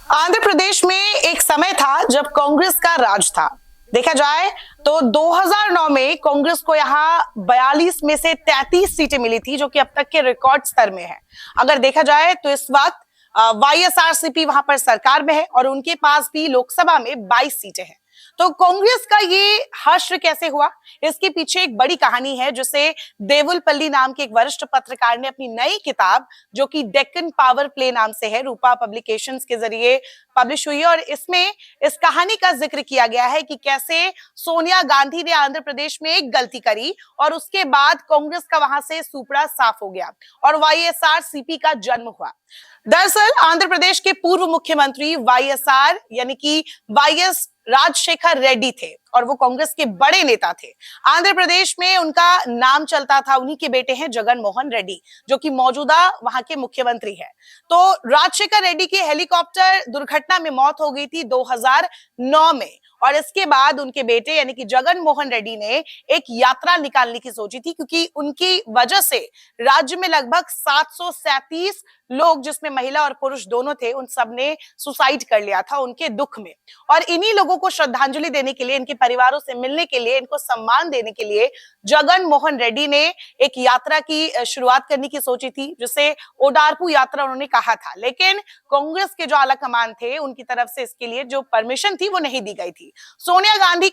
आंध्र प्रदेश में एक समय था जब कांग्रेस का राज था। देखा जाए तो 2009 में कांग्रेस को यहाँ 42 में से 33 सीटें मिली थी, जो कि अब तक के रिकॉर्ड स्तर में है। अगर देखा जाए तो इस वक्त वाईएसआरसीपी वहां पर सरकार में है और उनके पास भी लोकसभा में 22 सीटें हैं। तो कांग्रेस का ये हश्र कैसे हुआ, इसके पीछे एक बड़ी कहानी है, जिसे देवुलपल्ली नाम के एक वरिष्ठ पत्रकार ने अपनी नई किताब, जो कि डेक्कन पावर प्ले नाम से है, रूपा पब्लिकेशंस के जरिए पब्लिश हुई है। और इसमें इस कहानी का जिक्र किया गया है कि कैसे सोनिया गांधी ने आंध्र प्रदेश में एक गलती करी और उसके बाद कांग्रेस का वहां से सुपड़ा साफ हो गया और वाईएसआरसीपी का जन्म हुआ। दरअसल आंध्र प्रदेश के पूर्व मुख्यमंत्री वाईएसआर यानी कि वाईएस राजशेखर रेड्डी थे और वो कांग्रेस के बड़े नेता थे। आंध्र प्रदेश में उनका नाम चलता था। उन्हीं के बेटे हैं जगन मोहन रेड्डी, जो कि मौजूदा वहां के मुख्यमंत्री हैं। तो राजशेखर रेड्डी की हेलीकॉप्टर दुर्घटना में मौत हो गई थी 2009 में, और इसके बाद उनके बेटे यानी कि जगन मोहन रेड्डी ने एक यात्रा निकालने की सोची थी, क्योंकि उनकी वजह से राज्य में लगभग 737 लोग, जिसमें महिला और पुरुष दोनों थे, उन सब ने सुसाइड कर लिया था उनके दुख में। और इन्हीं लोगों को श्रद्धांजलि देने के लिए, इनके परिवारों से मिलने के लिए, इनको सम्मान देने के लिए जगन मोहन रेड्डी ने एक यात्रा की शुरुआत करने की सोची थी, जिसे ओडारपू यात्रा उन्होंने कहा था। लेकिन कांग्रेस के जो आला कमान थे, उनकी तरफ से इसके लिए जो परमिशन थी वो नहीं दी गई थी। सोनिया गांधी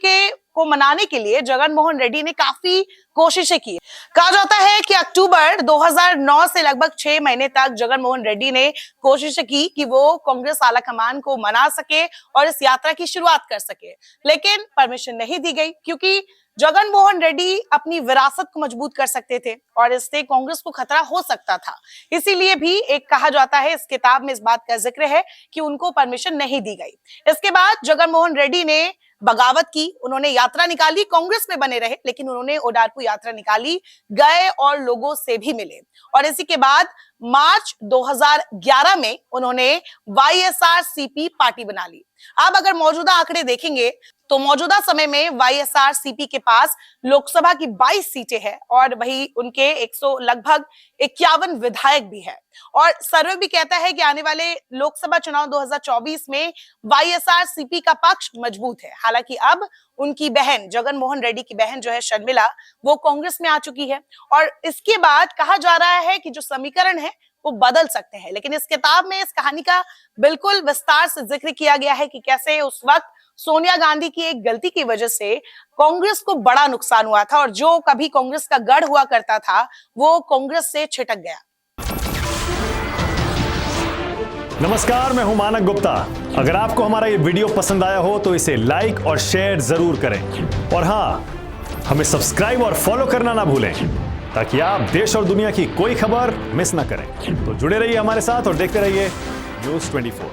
को मनाने के लिए जगन मोहन रेड्डी ने काफी कोशिशें की। कहा जाता है कि अक्टूबर 2009 से लगभग 6 महीने तक जगन मोहन रेड्डी ने कोशिश की कि वो कांग्रेस आला कमान को मना सके और इस यात्रा की शुरुआत कर सके, लेकिन परमिशन नहीं दी गई, क्योंकि जगन मोहन रेड्डी अपनी विरासत को मजबूत कर सकते थे और इससे कांग्रेस को खतरा हो सकता था। इसीलिए भी एक कहा जाता है, इस किताब में इस बात का जिक्र है कि उनको परमिशन नहीं दी गई। इसके बाद जगन मोहन रेड्डी ने बगावत की, उन्होंने यात्रा निकाली, कांग्रेस में बने रहे, लेकिन उन्होंने ओडारपू यात्रा निकाली, गए और लोगों से भी मिले। और इसी के बाद मार्च 2011 में उन्होंने वाईएसआरसीपी पार्टी बना ली। अब अगर मौजूदा आंकड़े देखेंगे तो मौजूदा समय में वाईएसआरसीपी के पास लोकसभा की 22 सीटें हैं और वही उनके 100 लगभग 51 विधायक भी है। और सर्वे भी कहता है कि आने वाले लोकसभा चुनाव 2024 में वाईएसआरसीपी का पक्ष मजबूत है। हालांकि अब उनकी बहन जगन मोहन रेड्डी की बहन जो है शर्मिला, वो कांग्रेस में आ चुकी है और इसके बाद कहा जा रहा है कि जो समीकरण है वो बदल सकते हैं। लेकिन इस किताब में इस कहानी का बिल्कुल विस्तार से जिक्र किया गया है कि कैसे उस वक्त सोनिया गांधी की एक गलती की वजह से कांग्रेस को बड़ा नुकसान हुआ था और जो कभी कांग्रेस का गढ़ हुआ करता था वो कांग्रेस से छिटक गया। नमस्कार, मैं हूं मानक गुप्ता। अगर आपको हमारा ये वीडियो पसंद आया हो तो इसे लाइक और शेयर जरूर करें, और हाँ, हमें सब्सक्राइब और फॉलो करना ना भूलें, ताकि आप देश और दुनिया की कोई खबर मिस ना करें। तो जुड़े रहिए हमारे साथ और देखते रहिए न्यूज़ 24।